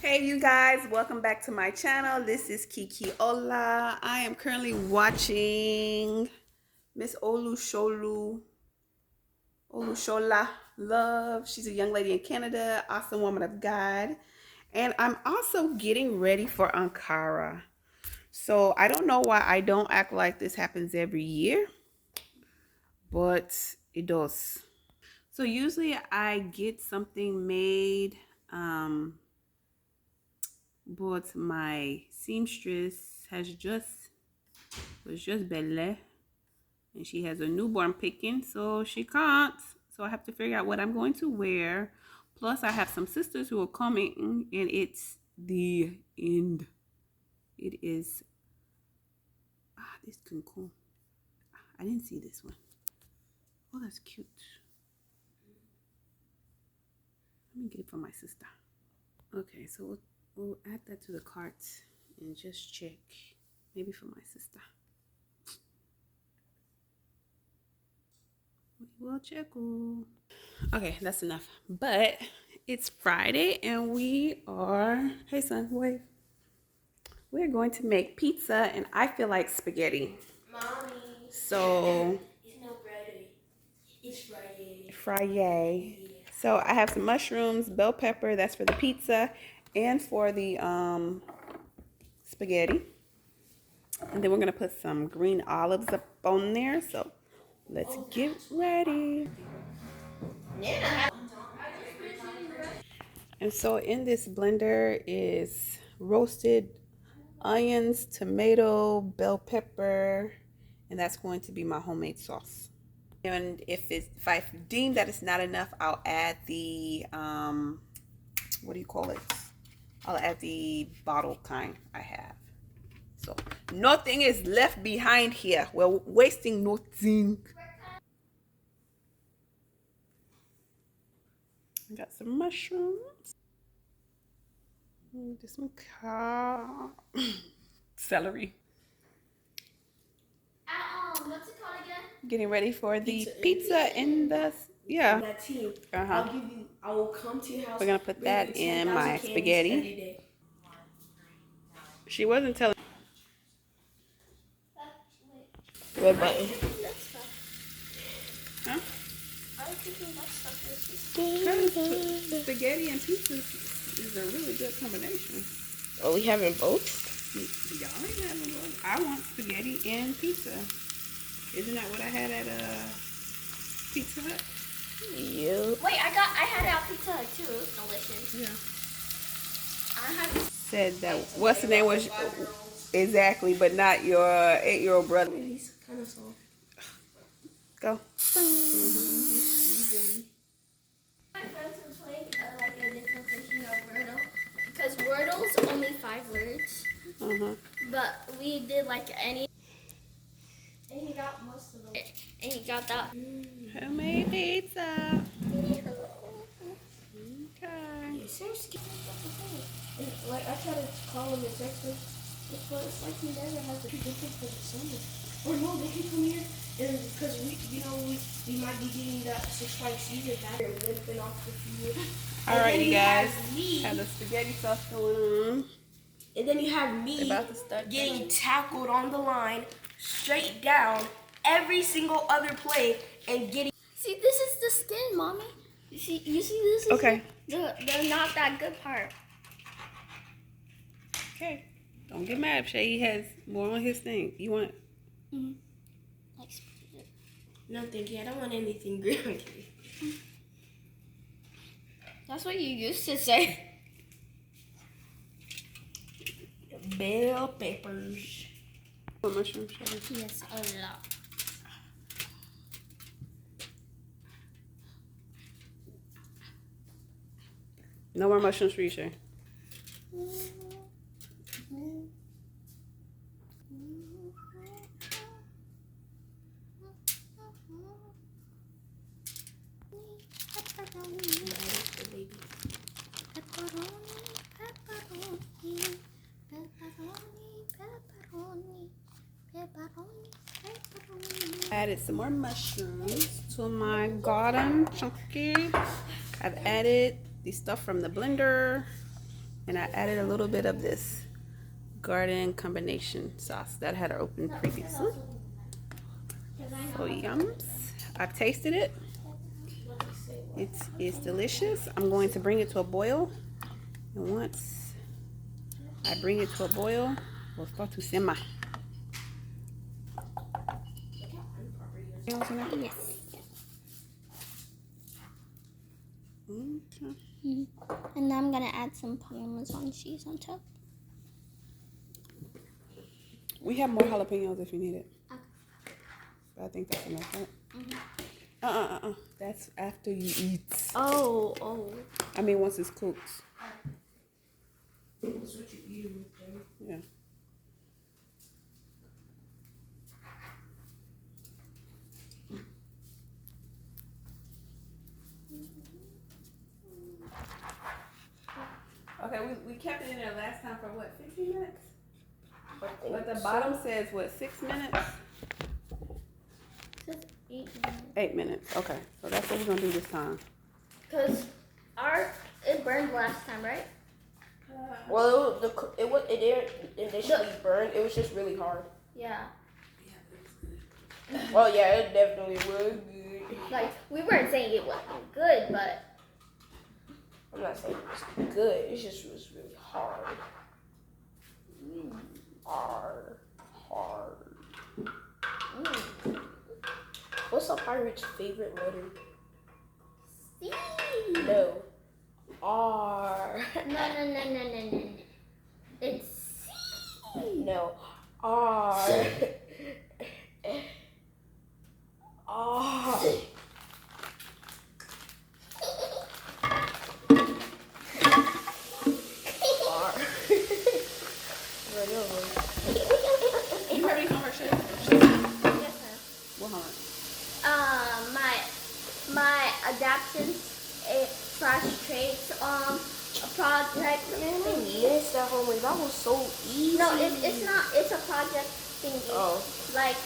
Hey you guys, welcome back to my channel. This is Kiki Ola. I am currently watching Miss Olushola Love. She's a young lady in Canada, awesome woman of God. And I'm also getting ready for Ankara. So I don't know why I don't act like this happens every year, but it does. So usually I get something made, but my seamstress was just Belle, and she has a newborn picking, so she can't. So I have to figure out what I'm going to wear. Plus I have some sisters who are coming, and it's the end. It is this is cool. I didn't see this one. Oh, that's cute. Let me get it for my sister. Okay, so we'll add that to the cart and just check. Maybe for my sister. We'll check. Okay, that's enough. But it's Friday and we are, hey son, wave. We're going to make pizza and I feel like spaghetti. Mommy. So It's not Friday. It's Friday. Friday. Yeah. So I have some mushrooms, bell pepper, that's for the pizza, and for the spaghetti. And then we're gonna put some green olives up on there. So let's get ready. And so in this blender is roasted onions, tomato, bell pepper, and that's going to be my homemade sauce. And if I deem that it's not enough, I'll add the what do you call it? I'll add the bottle kind I have. So nothing is left behind here. We're wasting nothing. I got some mushrooms. Just some celery. What's it called again? Getting ready for the pizza in the That team. Uh-huh. I will come to your house. We're gonna put that in my spaghetti. She wasn't telling. Red button. Huh? Spaghetti and pizza is a really good combination. Oh, we having both? Y'all ain't having both. I want spaghetti and pizza. Isn't that what I had at Pizza Hut? Yeah. Wait, I had it at Pizza Hut too. It was delicious. Yeah. I had Said that what's the name was exactly, but not your 8-year-old brother. He's kind of soft. Go. My friends were playing like a different version of Wordle because Wordle's only 5 words. But we did like any. And he got most of them. And he got that. Homemade pizza. Okay. Yeah, seriously. And like I try to call him and text him, but it's like he never has a difference for the summer. Or no, they can come here and because we might be getting that 6-5 season back and limping off the field. All right, you guys. Have the spaghetti sauce going on. And then you have me getting tackled on the line, straight down, every single other play, and getting. See, this is the skin, mommy. You see this is Okay. the not that good part. Okay. Don't get mad if Shay has more on his thing. You want it? No, thank you. I don't want anything green. That's what you used to say. Bell peppers. What mushroom, Shay? Yes, a lot. No more mushrooms for you, Shay. Added some more mushrooms to my garden chunky. I've added the stuff from the blender. And I added a little bit of this garden combination sauce that I had opened previously. So yums. I've tasted it. It's delicious. I'm going to bring it to a boil. And once I bring it to a boil, we'll start to simmer. Yes. Okay. And now I'm gonna add some Parmesan cheese on top. We have more jalapenos if you need it. Okay. But I think that's enough, right? That's after you eat. Oh. I mean, once it's cooked. That's what you eat with them. Yeah. Okay, we kept it in there last time for what, 15 minutes? But the bottom says what, 6 minutes? It says 8 minutes. 8 minutes. Okay, so that's what we're gonna do this time. Cause it burned last time, right? Well, it didn't initially burn. It was just really hard. Yeah. Well, yeah, it definitely was good. Like we weren't saying it wasn't good, but I'm not saying it was good. It just was really hard. Hard. What's a pirate's favorite letter? C. No. R. No. It's C. No. R. R. You have any homework, Shay? Yes, sir. What homework? My adaptions slash traits project Man, I thingy. missed that homework. That was so easy. No, it's not. It's a project thingy. Oh. Like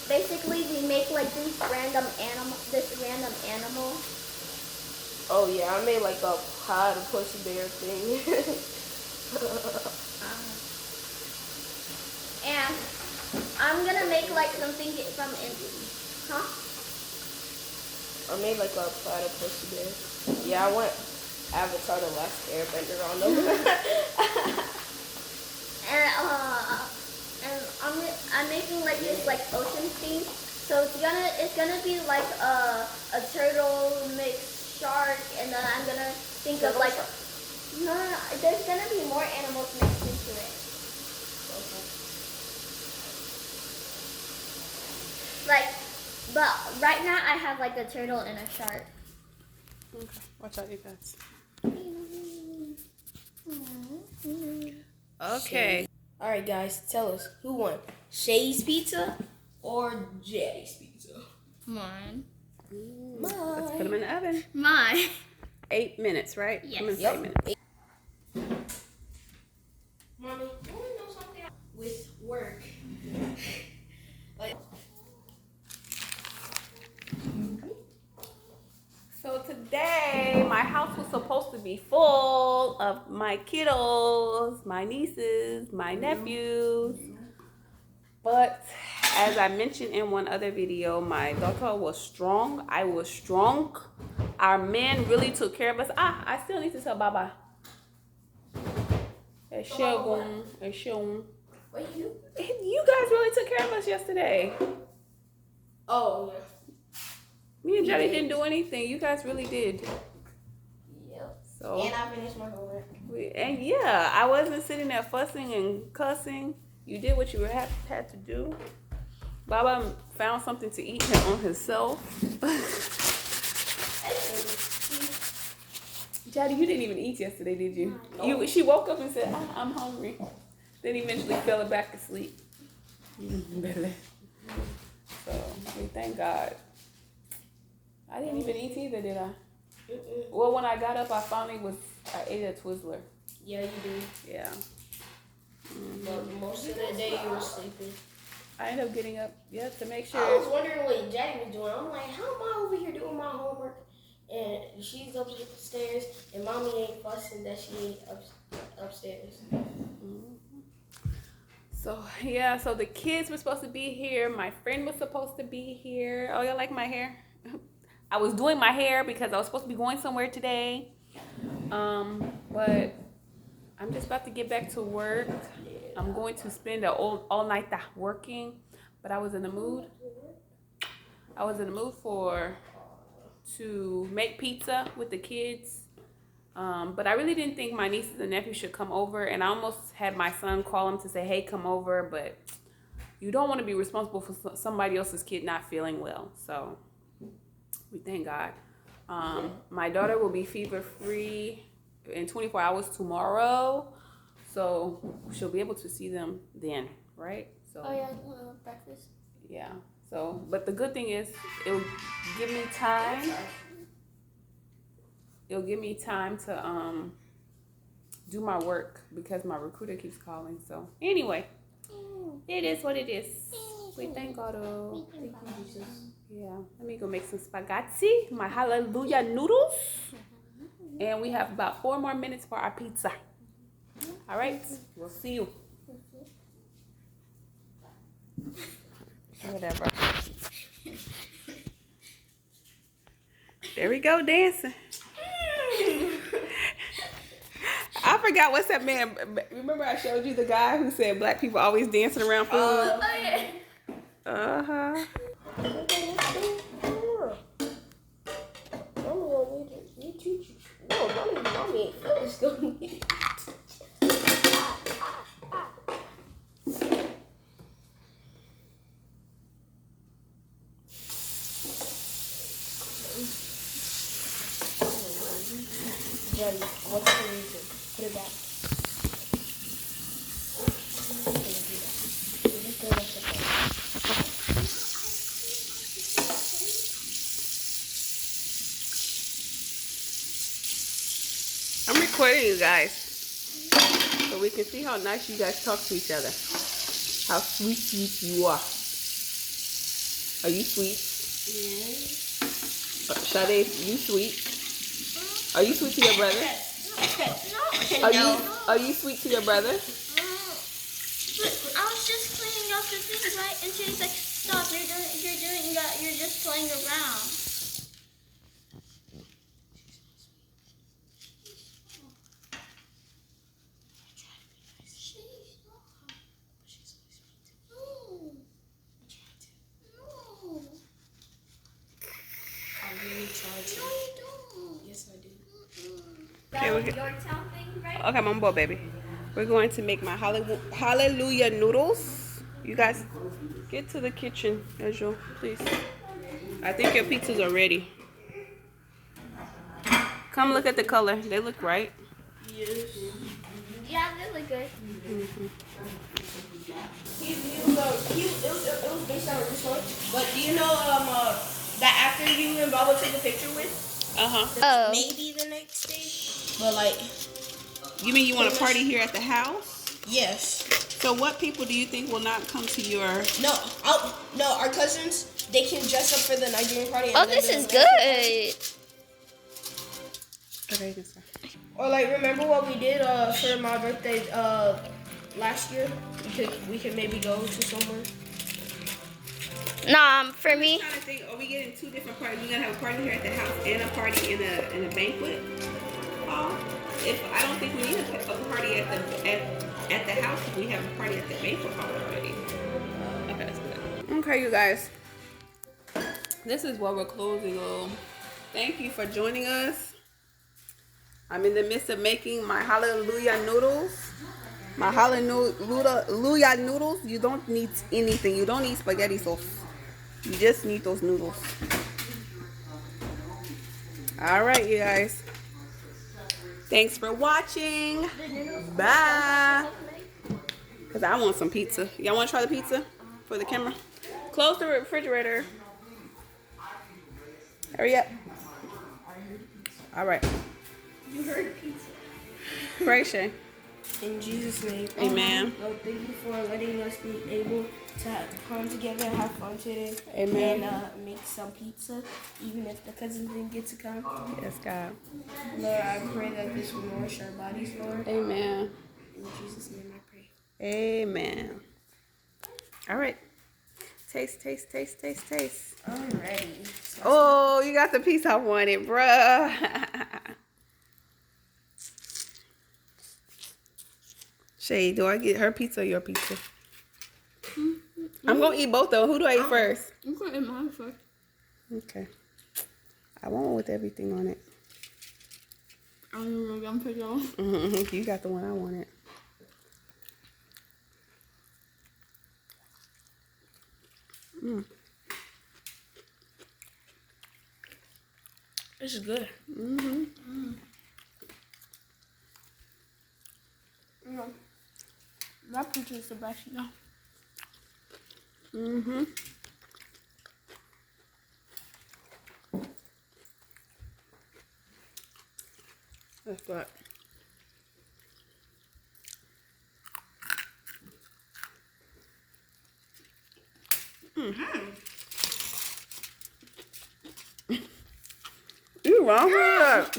basically we make like this random animal. Oh yeah, I made like a platypus bear thing. And I'm gonna make like something from huh? I made like a platypus bear. Yeah, I want Avatar: The Last Airbender on them. And I'm making like this like ocean theme. So it's gonna be like a turtle mixed shark, and then I'm gonna think of like no. There's gonna be more animals mixed into it. Like, but right now I have like a turtle and a shark. Okay, watch out, you guys. Okay. All right, guys, tell us who won, Shay's Pizza or Jay's Pizza? Mine. Let's put them in the oven. Mine. 8 minutes, right? Yes. Come in for Yep. 8 minutes. Mommy, you want to know something with work? Like. So today, my house was supposed to be full of my kiddos, my nieces, my nephews. But as I mentioned in one other video, my daughter was strong. I was strong. Our men really took care of us. I still need to tell Baba. What you? You guys really took care of us yesterday. Oh, yeah. Me and Johnny didn't do anything. You guys really did. Yep. So And I finished my homework. and yeah, I wasn't sitting there fussing and cussing. You did what you had to do. Baba found something to eat on himself. Jody, you didn't even eat yesterday, did you? No. She woke up and said, I'm hungry. Then eventually fell back asleep. So we thank God. I didn't even eat either, did I? Well, when I got up, I ate a Twizzler. Yeah, you did. Yeah. But most of the day you were sleeping. I ended up getting up, to make I sure. was wondering what Jackie was doing. I'm like, how am I over here doing my homework? And she's upstairs, and mommy ain't fussing that she ain't upstairs. upstairs. So yeah, so the kids were supposed to be here. My friend was supposed to be here. Oh, you like my hair? I was doing my hair because I was supposed to be going somewhere today. But I'm just about to get back to work. I'm going to spend all night working, but I was in the mood. I was in the mood to make pizza with the kids. But I really didn't think my nieces and nephews should come over, and I almost had my son call him to say, hey, come over, but you don't want to be responsible for somebody else's kid not feeling well. So we thank God. My daughter will be fever-free in 24 hours tomorrow, so she'll be able to see them then, right? So Oh yeah, breakfast. yeah. So, but the good thing is it'll give me time. It'll give me time to do my work because my recruiter keeps calling. So anyway, it is what it is. We thank God. Oh. Yeah, let me go make some spaghetti, my hallelujah noodles. And we have about 4 more minutes for our pizza. All right, we'll see you. Whatever. There we go, dancing. I forgot what's that man. Remember I showed you the guy who said black people always dancing around food? Uh-huh. Mommy ain't finished. Daddy, what's the reason? Put it back. I'm recording you guys so we can see how nice you guys talk to each other. How sweet you are. Are you sweet? Yeah. Sade, you sweet? Are you sweet to your brother? Are you sweet to your brother? I was just cleaning up the things, right? And she's like, stop, you're just playing around. I really tried to. No, you don't. Yes, I do. Okay, Your we get- town thing, right? Okay, Mama Bo, baby. We're going to make my hallelujah noodles. You guys, get to the kitchen, as usual, please. I think your pizzas are ready. Come look at the color. They look right. Yes. Yeah, they look good. It was based on this one. But do you know that actor you and Baba took a picture with? Uh-huh. Maybe the next day. But like, You mean you want a party here at the house? yes. So what people do you think will not come to your... No, our cousins, they can dress up for the Nigerian party. And Oh, then this do is a Mexican good. Okay, you can start. party. Or like, remember what we did for my birthday last year? We could maybe go to somewhere. Nah, for me. I'm trying to think, are we getting 2 different parties? We're gonna have a party here at the house and a party in a banquet hall. I don't think we need a party at the house if we have a party at the banquet hall already. Okay, that's good. Okay, you guys. This is what we're closing on. Thank you for joining us. I'm in the midst of making my hallelujah noodles. My hallelujah noodles. You don't need anything. You don't need spaghetti sauce. You just need those noodles. All right, you guys. Thanks for watching. Bye. Because I want some pizza. Y'all want to try the pizza for the camera? Close the refrigerator. Hurry up. All right. You heard pizza. Pray, Shay. In Jesus' name. Amen. Lord, thank you for letting us be able to come together and have fun today. Amen. And make some pizza, even if the cousins didn't get to come. Yes, God. Lord, I pray that this will nourish our bodies, Lord. Amen. In Jesus' name I pray. Amen. All right. Taste, taste, taste, taste, taste. Alrighty. So Oh, you got the piece I wanted, bruh. Shay, do I get her pizza or your pizza? I'm gonna eat both though. Who do I eat first? I'm going to eat mine first. Okay. I want one with everything on it. I don't even know if I'm picking on. You got the one I wanted. This is good. Mm-hmm. You know, that pizza is the best, you know. Mm-hmm. That's good. You wrong with that?